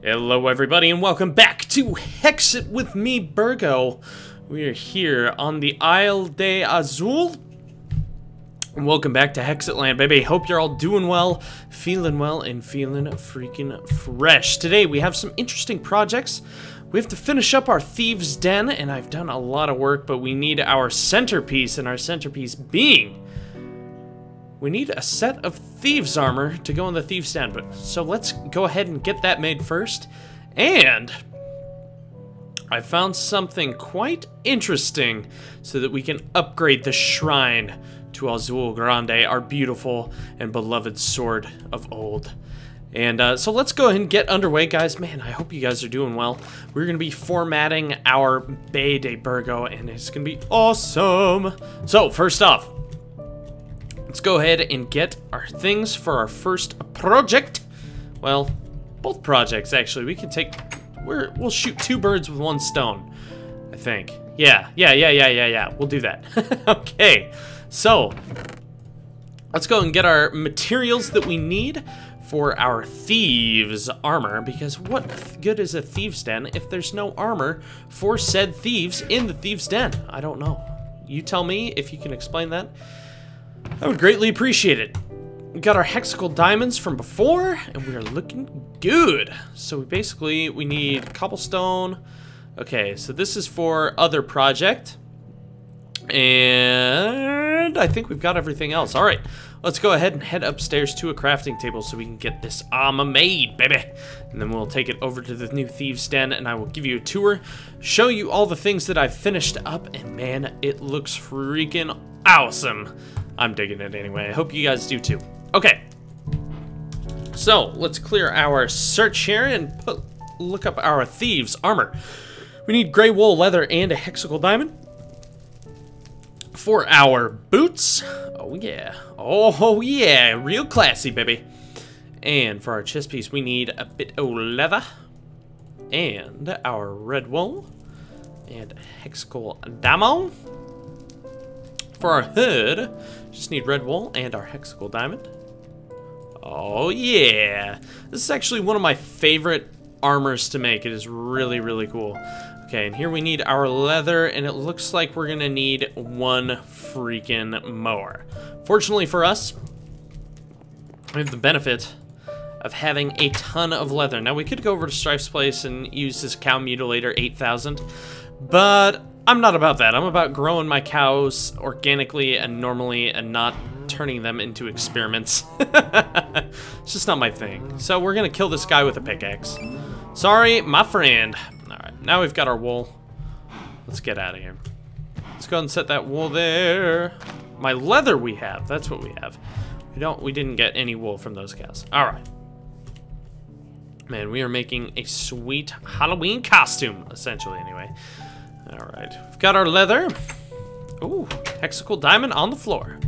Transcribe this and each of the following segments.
Hello everybody and welcome back to Hexxit with me, Baergo. We are here on the Isle de Azul. And welcome back to Hexxit land, baby. Hope you're all doing well, and feeling freaking fresh. Today we have some interesting projects. We have to finish up our Thieves Den, and I've done a lot of work, but we need our centerpiece, and our centerpiece being... we need a set of thieves armor to go in the Thieves Den, so let's go ahead and get that made first. And I found something quite interesting so that we can upgrade the shrine to Azul Grande, our beautiful and beloved sword of old. And so let's go ahead and get underway, guys. Man, I hope you guys are doing well. We're going to be formatting our Bay de Baergo, and it's going to be awesome. So first off, let's go ahead and get our things for our first project. Well, both projects, actually. We can take... we'll shoot two birds with one stone, I think. Yeah. We'll do that. Okay, so let's go and get our materials that we need for our thieves armor, because what good is a thieves den if there's no armor for said thieves in the thieves den? I don't know. You tell me if you can explain that. I would greatly appreciate it. We got our hexagonal diamonds from before, and we are looking good. So we need cobblestone. Okay, so this is for other project. And I think we've got everything else. All right, let's go ahead and head upstairs to a crafting table so we can get this armor made, baby. And then we'll take it over to the new Thieves Den, and I will give you a tour, show you all the things that I've finished up, and man, it looks freaking awesome. I'm digging it anyway. I hope you guys do too. Okay. So, let's clear our search here and look up our thieves armor. We need gray wool, leather, and a hexagonal diamond. For our boots, oh yeah, real classy, baby. And for our chest piece, we need a bit of leather, and our red wool, and hexagonal diamond. For our hood, just need red wool and our hexagonal diamond. Oh yeah, this is actually one of my favorite armors to make. It is really, really cool. Okay, and here we need our leather, and it looks like we're gonna need one freaking more. Fortunately for us, we have the benefit of having a ton of leather. Now we could go over to Strife's place and use this cow mutilator 8000, but I'm not about that. I'm about growing my cows organically and normally and not turning them into experiments. It's just not my thing. So we're gonna kill this guy with a pickaxe. Sorry, my friend. Alright, now we've got our wool. Let's get out of here. Let's go and set that wool there. My leather we have, that's what we have. We didn't get any wool from those cows. Alright. Man, we are making a sweet Halloween costume, essentially anyway. Alright, we've got our leather. Ooh, hexagonal diamond on the floor.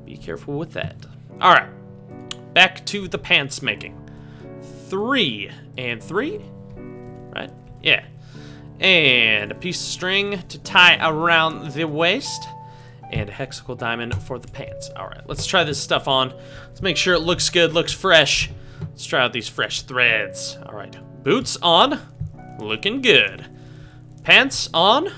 Be careful with that. Alright, back to the pants making. 3 and 3, right? Yeah. And a piece of string to tie around the waist. And a hexagonal diamond for the pants. Alright, let's try this stuff on. Let's make sure it looks good, looks fresh. Let's try out these fresh threads. Alright, boots on. Looking good. Pants on,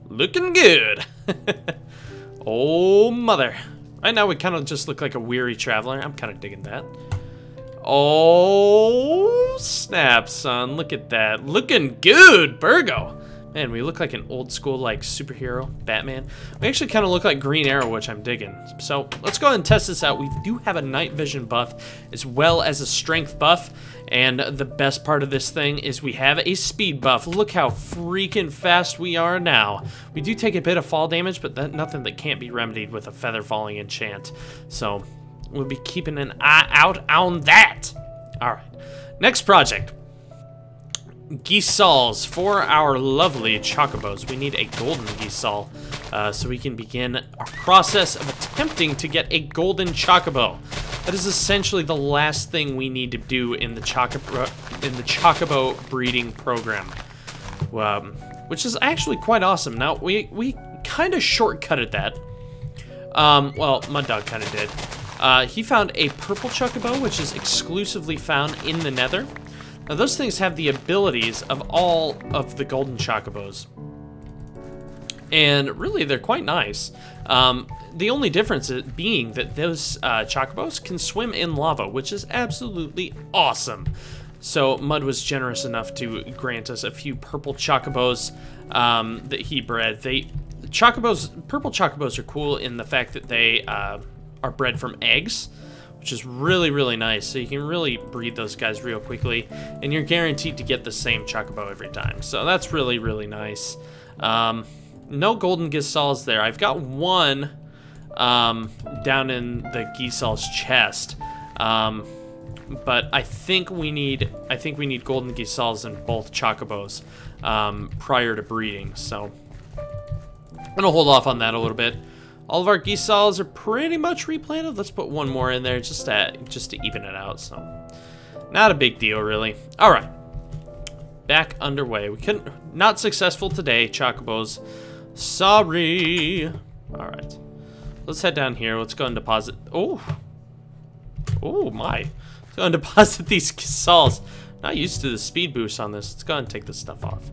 looking good. Oh, mother. Right now we kind of just look like a weary traveler. I'm kind of digging that. Oh, snap, son. Look at that. Looking good, Baergo. Man, we look like an old school, like, superhero, Batman. We actually kind of look like Green Arrow, which I'm digging. So, let's go ahead and test this out. We do have a night vision buff, as well as a strength buff. And the best part of this thing is we have a speed buff. Look how freaking fast we are now. We do take a bit of fall damage, but nothing that can't be remedied with a feather falling enchant. So, we'll be keeping an eye out on that. Alright, next project. Geesaws for our lovely chocobos. We need a golden geesaw so we can begin our process of attempting to get a golden chocobo. That is essentially the last thing we need to do in the chocobo breeding program, which is actually quite awesome. Now we kind of shortcutted that. Well, Mud Dog kind of did. He found a purple chocobo, which is exclusively found in the Nether. Now those things have the abilities of all of the golden chocobos. And really, they're quite nice. The only difference being that those chocobos can swim in lava, which is absolutely awesome. So Mud was generous enough to grant us a few purple chocobos that he bred. Purple chocobos are cool in the fact that they are bred from eggs, which is really, really nice. So you can really breed those guys real quickly, and you're guaranteed to get the same chocobo every time. So that's really, really nice. No golden Gisals there. I've got one down in the Gisal's chest, but I think we need golden Gisals in both chocobos prior to breeding. So I'm gonna hold off on that a little bit. All of our Gisals are pretty much replanted. Let's put one more in there just to even it out. So not a big deal, really. All right, back underway. Not successful today, chocobos. Sorry. All right, let's head down here. Let's go and deposit. Oh my. Let's go and deposit these Gisals. Not used to the speed boost on this. Let's go and take this stuff off.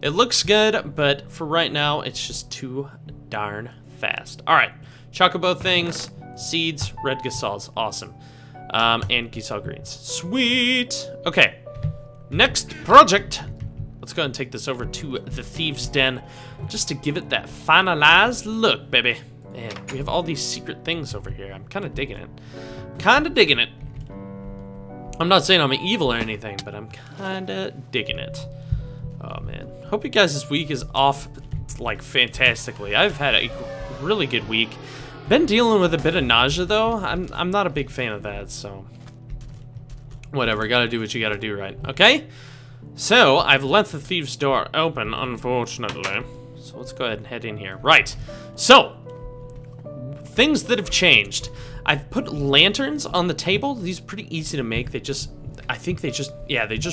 It looks good, but for right now, it's just too darn fast. All right, chocobo things, seeds, red Gisals, awesome, and Gisal greens, sweet. Okay, next project. Let's go and take this over to the Thieves Den, just to give it that finalized look, baby. Man, we have all these secret things over here. I'm kind of digging it. I'm not saying I'm evil or anything, but I'm kind of digging it. Oh man, hope you guys this week is off like fantastically. I've had a really good week. Been dealing with a bit of nausea though. I'm not a big fan of that, so whatever, gotta do what you gotta do, right? Okay, so I've left the thieves' door open, unfortunately, so let's go ahead and head in here. Right, so things that have changed. I've put lanterns on the table. These are pretty easy to make. They just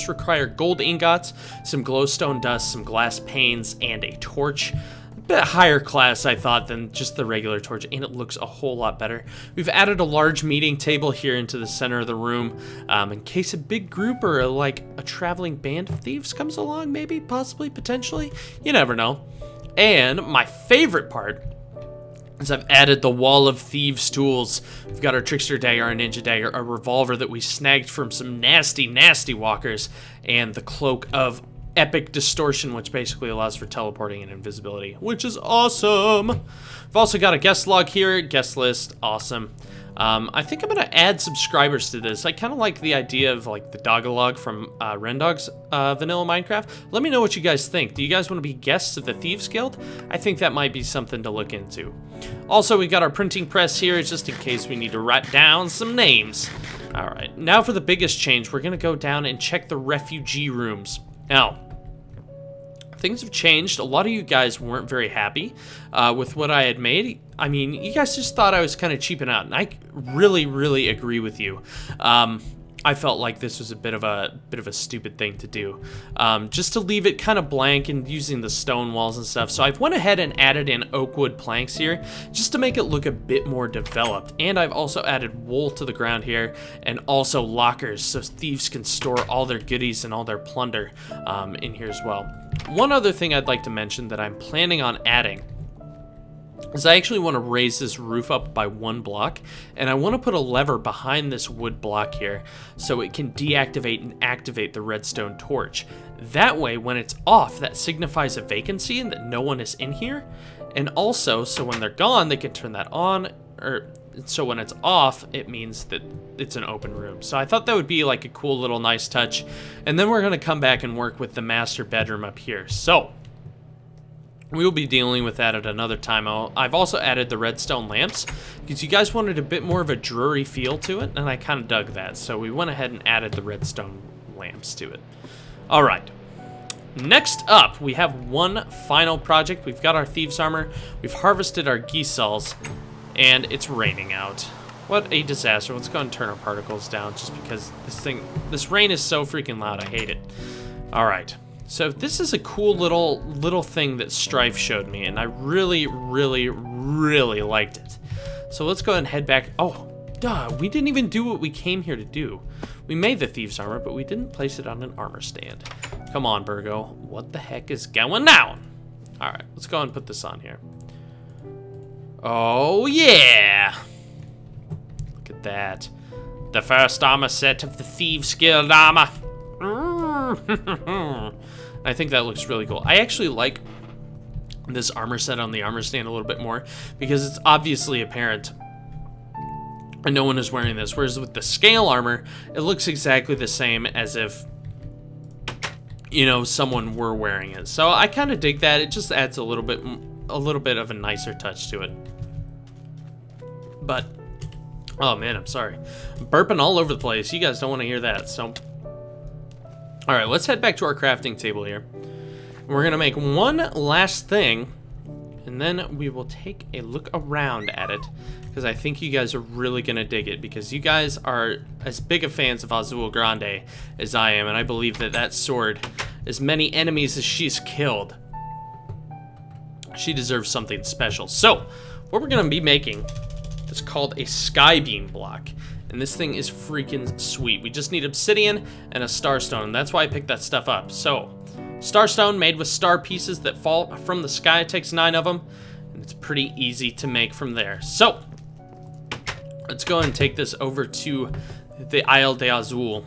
require gold ingots, some glowstone dust, some glass panes, and a torch. A bit higher class, I thought, than just the regular torch, and it looks a whole lot better. We've added a large meeting table here into the center of the room, in case a big group or a traveling band of thieves comes along, maybe, possibly, potentially. You never know. And my favorite part is I've added the Wall of Thieves tools. We've got our Trickster Dagger, our Ninja Dagger, a revolver that we snagged from some nasty, nasty walkers, and the Cloak of Epic Distortion, which basically allows for teleporting and invisibility, which is awesome. We've also got a guest log here, guest list, awesome. I think I'm gonna add subscribers to this. I kind of like the idea of like the Dogalog from Rendog's vanilla Minecraft. Let me know what you guys think. Do you guys want to be guests of the Thieves Guild? I think that might be something to look into. Also, we got our printing press here just in case we need to write down some names. All right, now for the biggest change, we're gonna go down and check the refugee rooms. Now, things have changed. A lot of you guys weren't very happy with what I had made. I mean, you guys just thought I was kind of cheaping out, and I really, really agree with you. I felt like this was a bit of a stupid thing to do, just to leave it kind of blank and using the stone walls and stuff. So I've went ahead and added in oak wood planks here, just to make it look a bit more developed. And I've also added wool to the ground here, and also lockers, so thieves can store all their goodies and all their plunder in here as well. One other thing I'd like to mention that I'm planning on adding is I actually want to raise this roof up by 1 block, and I want to put a lever behind this wood block here so it can deactivate and activate the redstone torch. That way, when it's off, that signifies a vacancy and that no one is in here, and also, so when they're gone, they can turn that on, or so when it's off, it means that it's an open room. So I thought that would be like a cool little nice touch, and then we're going to come back and work with the master bedroom up here. So we'll be dealing with that at another time. I've also added the redstone lamps because you guys wanted a bit more of a dreary feel to it, and I kind of dug that. So we went ahead and added the redstone lamps to it. All right. Next up, we have one final project. We've got our thieves armor. We've harvested our Gisals, and it's raining out. What a disaster. Let's go and turn our particles down just because this rain is so freaking loud. I hate it. All right. So this is a cool little thing that Strife showed me, and I really, really, really liked it. So let's go ahead and head back. Oh, Duh, we didn't even do what we came here to do. We made the Thieves armor, but we didn't place it on an armor stand. Come on, Baergo. What the heck is going down? Alright, let's go and put this on here. Oh, yeah! Look at that. The first armor set of the Thieves Guild armor. I think that looks really cool. I actually like this armor set on the armor stand a little bit more because it's obviously apparent and no one is wearing this, whereas with the scale armor, it looks exactly the same as if, you know, someone were wearing it. So I kind of dig that. It just adds a little bit of a nicer touch to it. But, oh man, I'm sorry. I'm burping all over the place. You guys don't want to hear that, so. All right, let's head back to our crafting table here. We're gonna make one last thing, and then we will take a look around at it, because I think you guys are really gonna dig it, because you guys are as big of fans of Azul Grande as I am, and I believe that that sword, as many enemies as she's killed, she deserves something special. So, what we're gonna be making is called a Skybeam block. And this thing is freaking sweet. We just need obsidian and a starstone. That's why I picked that stuff up. So, starstone made with star pieces that fall from the sky. It takes 9 of them. And it's pretty easy to make from there. So, let's go and take this over to the Isle de Azul.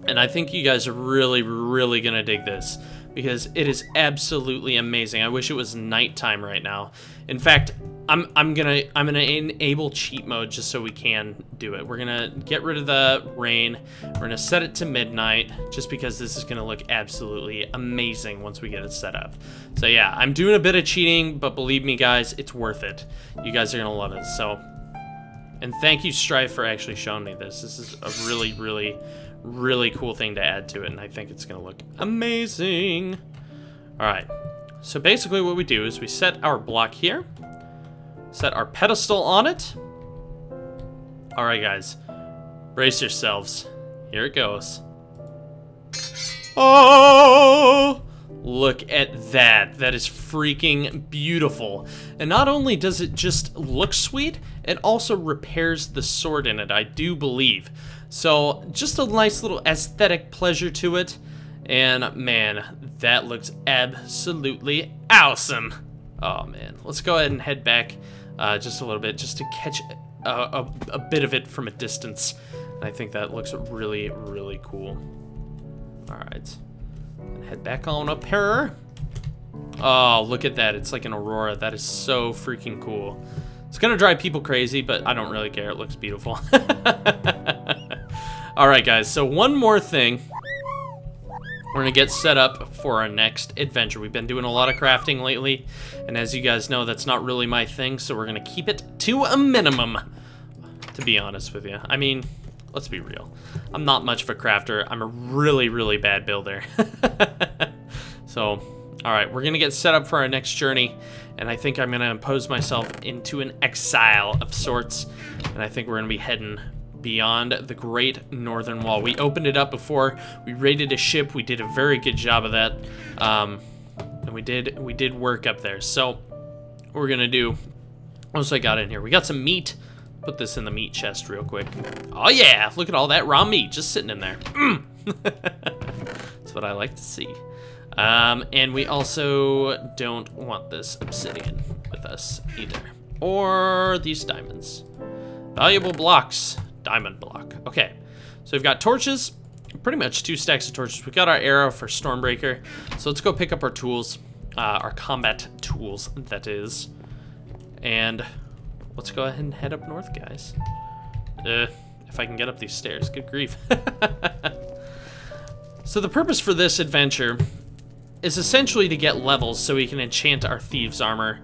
And I think you guys are really, really gonna dig this, because it is absolutely amazing. I wish it was nighttime right now. In fact, I'm gonna enable cheat mode just so we can do it. We're gonna get rid of the rain. We're gonna set it to midnight just because this is gonna look absolutely amazing once we get it set up. So yeah, I'm doing a bit of cheating, but believe me guys, it's worth it. You guys are gonna love it. So, and thank you Strife for actually showing me this. This is a really, really, really cool thing to add to it, and I think it's gonna look amazing. All right, so basically what we do is we set our block here, set our pedestal on it. All right, guys, brace yourselves. Here it goes. Oh, look at that. That is freaking beautiful. And not only does it just look sweet, it also repairs the sword in it, I do believe. So just a nice little aesthetic pleasure to it. And man, that looks absolutely awesome. Oh man, let's go ahead and head back just a little bit, just to catch a bit of it from a distance. And I think that looks really, really cool. All right, and head back on up here. Oh, look at that. It's like an aurora. That is so freaking cool. It's gonna drive people crazy, but I don't really care. It looks beautiful. All right, guys, so one more thing. We're gonna get set up for our next adventure. We've been doing a lot of crafting lately, and as you guys know, that's not really my thing, so we're gonna keep it to a minimum, to be honest with you. I mean, let's be real. I'm not much of a crafter. I'm a really, really bad builder. So, all right, we're gonna get set up for our next journey, and I think I'm gonna impose myself into an exile of sorts, and I think we're gonna be heading beyond the Great Northern Wall. We opened it up before. We raided a ship. We did a very good job of that, and we did work up there. So what we're gonna do? What else I got in here? We got some meat. Put this in the meat chest real quick. Oh yeah! Look at all that raw meat just sitting in there. That's what I like to see. And we also don't want this obsidian with us either, or these diamonds. Valuable blocks. Diamond block. Okay, so we've got torches, pretty much 2 stacks of torches. We've got our arrow for Stormbreaker. So let's go pick up our tools, our combat tools, that is. And let's go ahead and head up north, guys. If I can get up these stairs, good grief. So the purpose for this adventure is essentially to get levels so we can enchant our Thieves armor,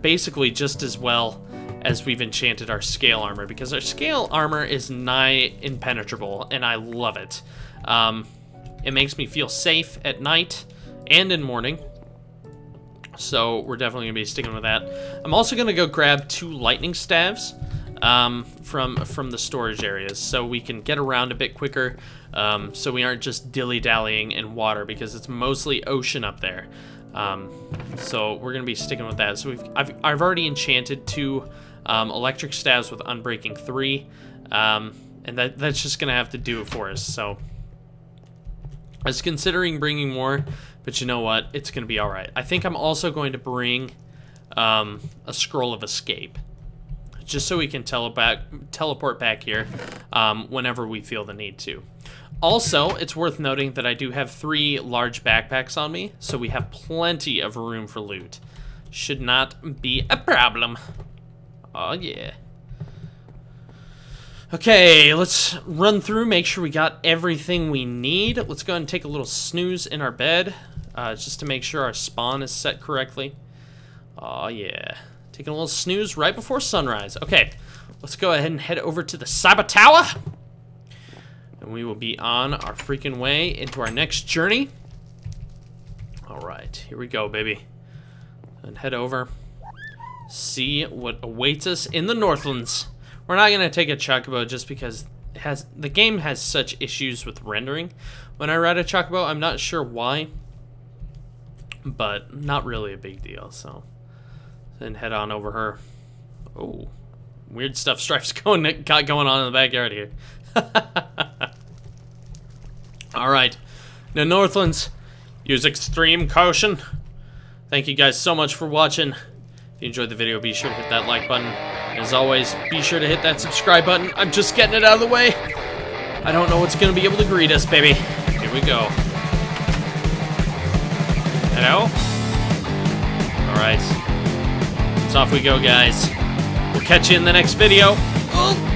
basically just as well as we've enchanted our scale armor, because our scale armor is nigh impenetrable, and I love it. It makes me feel safe at night and in morning, so we're definitely gonna be sticking with that. I'm also gonna go grab 2 lightning staves from the storage areas, so we can get around a bit quicker, so we aren't just dilly-dallying in water, because it's mostly ocean up there. So we're gonna be sticking with that. So I've already enchanted 2 Electric stabs with Unbreaking 3. And that's just going to have to do it for us. So I was considering bringing more, but you know what? It's going to be alright. I think I'm also going to bring a Scroll of Escape, just so we can teleport back here whenever we feel the need to. Also, it's worth noting that I do have 3 large backpacks on me, so we have plenty of room for loot. Should not be a problem. Oh, yeah. Okay, let's run through, make sure we got everything we need. Let's go ahead and take a little snooze in our bed, just to make sure our spawn is set correctly. Oh, yeah. Taking a little snooze right before sunrise. Okay, let's go ahead and head over to the Cyber Tower. And we will be on our freaking way into our next journey. Alright, here we go, baby. And head over. See what awaits us in the Northlands. We're not going to take a Chocobo just because the game has such issues with rendering. When I ride a Chocobo, I'm not sure why. But not really a big deal, so... Then head on over her. Oh, weird stuff Strife's got going on in the backyard here. Alright, now Northlands, use extreme caution. Thank you guys so much for watching. If you enjoyed the video, be sure to hit that like button. And as always, be sure to hit that subscribe button. I'm just getting it out of the way. I don't know what's going to be able to greet us, baby. Here we go. Hello? Alright. Off we go, guys. We'll catch you in the next video. Oh.